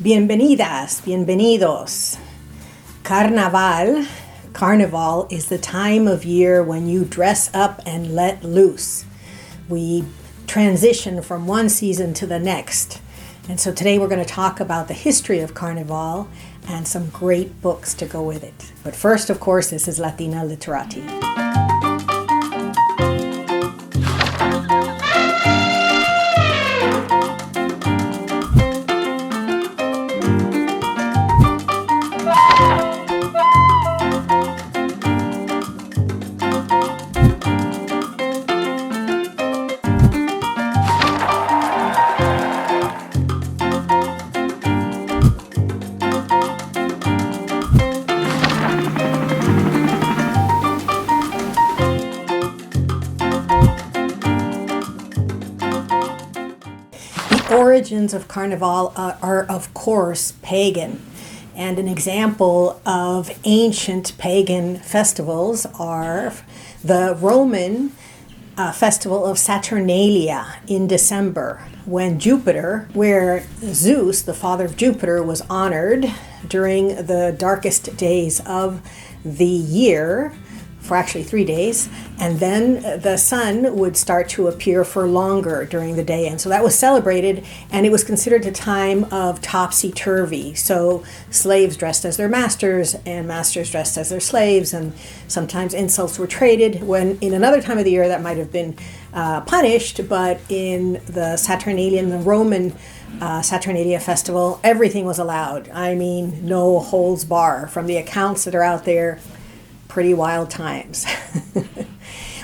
Bienvenidas, bienvenidos. Carnaval is the time of year when you dress up and let loose. We transition from one season to the next. And so today we're going to talk about the history of Carnaval and some great books to go with it. But first, of course, this is Latina Literati. Origins of Carnival are of course pagan, and an example of ancient pagan festivals are the Roman festival of Saturnalia in December, when Jupiter, where Zeus, the father of Jupiter, was honored during the darkest days of the year, for actually 3 days, and then the sun would start to appear for longer during the day. And so that was celebrated, and it was considered a time of topsy-turvy. So slaves dressed as their masters, and masters dressed as their slaves, and sometimes insults were traded, when in another time of the year that might have been punished, but in the Saturnalian, the Roman Saturnalia festival, everything was allowed. I mean, no holds bar. From the accounts that are out there, pretty wild times.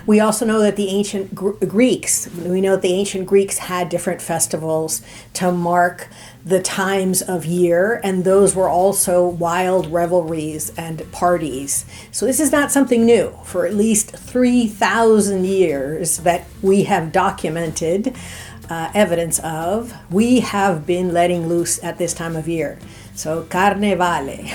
We also know that the ancient Greeks had different festivals to mark the times of year, and those were also wild revelries and parties. So this is not something new. For at least 3,000 years that we have documented evidence of, we have been letting loose at this time of year. So Carnevale.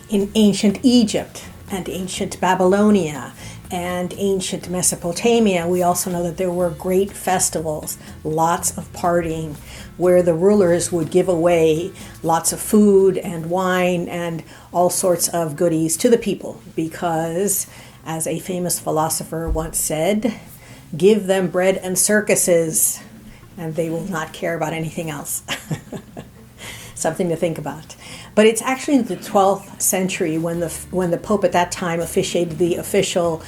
In ancient Egypt and ancient Babylonia and ancient Mesopotamia, we also know that there were great festivals, lots of partying, where the rulers would give away lots of food and wine and all sorts of goodies to the people, because, as a famous philosopher once said, give them bread and circuses, and they will not care about anything else. Something to think about. But it's actually in the 12th century when the Pope at that time officiated the official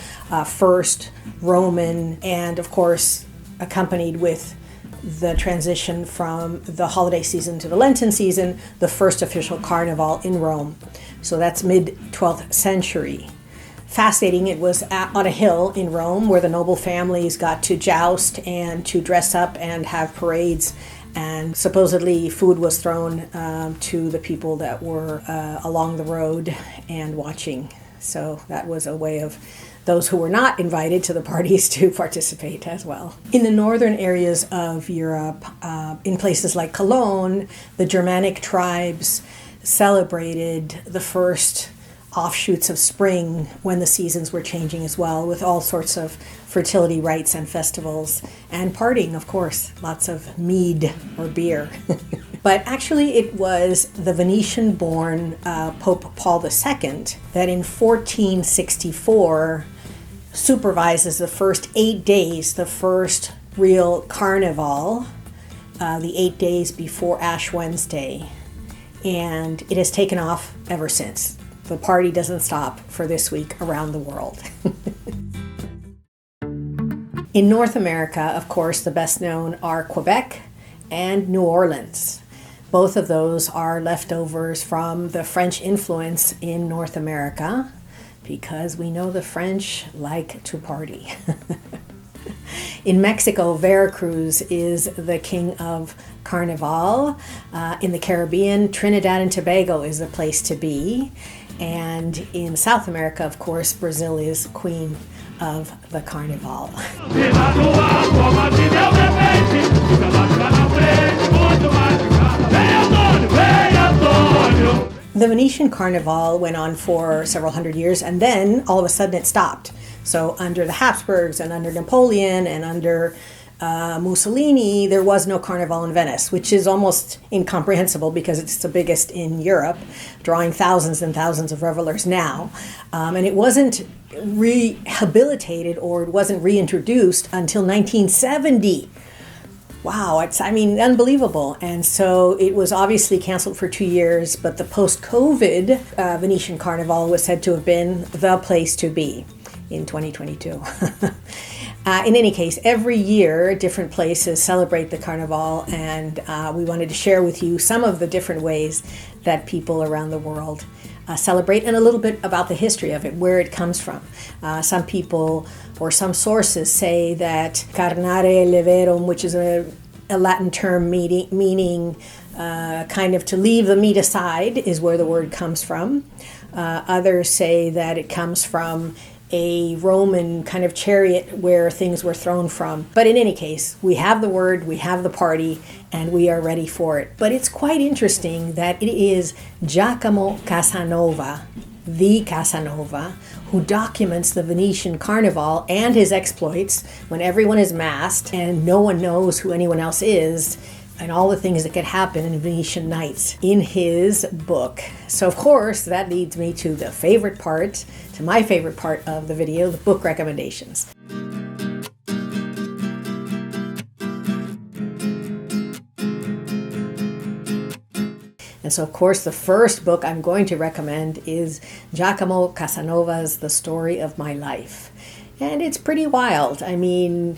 first Roman, and of course accompanied with the transition from the holiday season to the Lenten season, the first official Carnival in Rome. So that's mid-12th century. Fascinating, it was on a hill in Rome where the noble families got to joust and to dress up and have parades, and supposedly food was thrown to the people that were along the road and watching. So that was a way of those who were not invited to the parties to participate as well. In the northern areas of Europe, in places like Cologne, the Germanic tribes celebrated the first offshoots of spring when the seasons were changing as well, with all sorts of fertility rites and festivals and partying, of course, lots of mead or beer. But actually it was the Venetian-born Pope Paul II that in 1464 supervises the first 8 days, the first real Carnival, the 8 days before Ash Wednesday, and it has taken off ever since. The party doesn't stop for this week around the world. In North America, of course, the best known are Quebec and New Orleans. Both of those are leftovers from the French influence in North America, because we know the French like to party. In Mexico, Veracruz is the king of Carnival. In the Caribbean, Trinidad and Tobago is the place to be. And in South America, of course, Brazil is queen of the Carnival. The Venetian Carnival went on for several hundred years, and then all of a sudden it stopped. So under the Habsburgs and under Napoleon and under Mussolini, there was no Carnival in Venice, which is almost incomprehensible because it's the biggest in Europe, drawing thousands and thousands of revelers now. And it wasn't rehabilitated, or it wasn't reintroduced until 1970. Wow, it's, I mean, unbelievable. And so it was obviously canceled for 2 years, but the post-COVID Venetian Carnival was said to have been the place to be in 2022. In any case, every year different places celebrate the Carnival, and we wanted to share with you some of the different ways that people around the world celebrate, and a little bit about the history of it, where it comes from. Some people or some sources say that carnare leverum, which is a Latin term meaning kind of to leave the meat aside, is where the word comes from. Others say that it comes from a Roman kind of chariot where things were thrown from. But in any case, we have the word, we have the party, and we are ready for it. But it's quite interesting that it is Giacomo Casanova, the Casanova, who documents the Venetian Carnival and his exploits when everyone is masked and no one knows who anyone else is, and all the things that could happen in Venetian nights in his book. So of course, that leads me to the favorite part, to my favorite part of the video, the book recommendations. And so, of course, the first book I'm going to recommend is Giacomo Casanova's The Story of My Life. And it's pretty wild. I mean,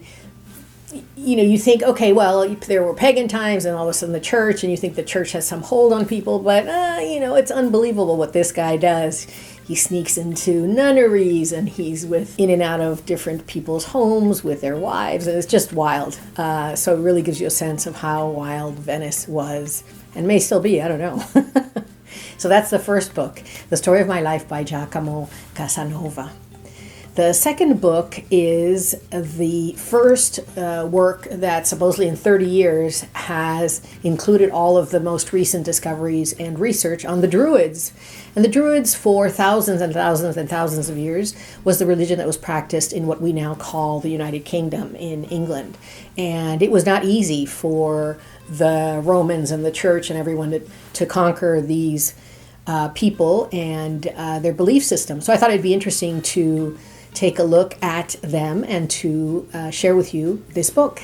you know, you think, okay, well, there were pagan times and all of a sudden the church, and you think the church has some hold on people, but, you know, it's unbelievable what this guy does. He sneaks into nunneries, and he's in and out of different people's homes with their wives, and it's just wild. So it really gives you a sense of how wild Venice was, and may still be, I don't know. So that's the first book, The Story of My Life by Giacomo Casanova. The second book is the first work that supposedly in 30 years has included all of the most recent discoveries and research on the Druids. And the Druids, for thousands and thousands and thousands of years, was the religion that was practiced in what we now call the United Kingdom in England. And it was not easy for the Romans and the church and everyone to conquer these people and their belief system. So I thought it'd be interesting to take a look at them and to share with you this book.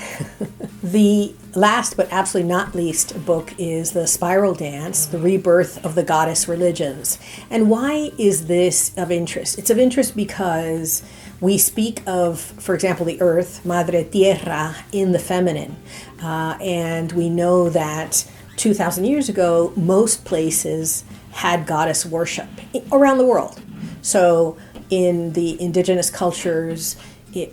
The last but absolutely not least book is The Spiral Dance, The Rebirth of the Goddess Religions. And why is this of interest? It's of interest because we speak of, for example, the earth, Madre Tierra, in the feminine. And we know that 2,000 years ago, most places had goddess worship around the world. So in the indigenous cultures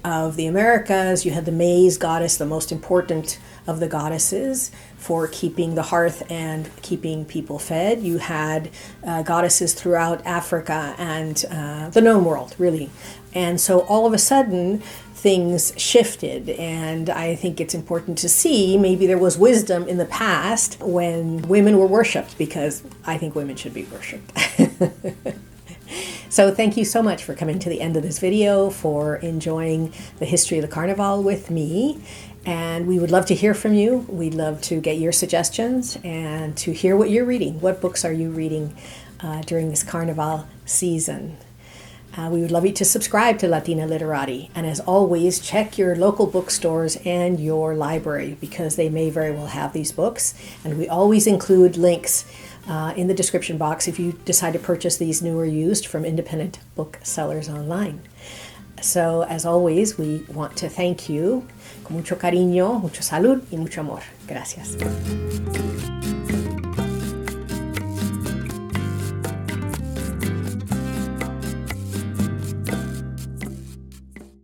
of the Americas, you had the maize goddess, the most important of the goddesses for keeping the hearth and keeping people fed. You had goddesses throughout Africa and the known world, really. And so all of a sudden, things shifted, and I think it's important to see maybe there was wisdom in the past when women were worshipped, because I think women should be worshipped. So thank you so much for coming to the end of this video, for enjoying the history of the Carnival with me. And we would love to hear from you. We'd love to get your suggestions and to hear what you're reading. What books are you reading during this Carnival season? We would love you to subscribe to Latina Literati. And as always, check your local bookstores and your library, because they may very well have these books. And we always include links in the description box if you decide to purchase these new or used from independent booksellers online. So, as always, we want to thank you. Con mucho cariño, mucho salud y mucho amor. Gracias.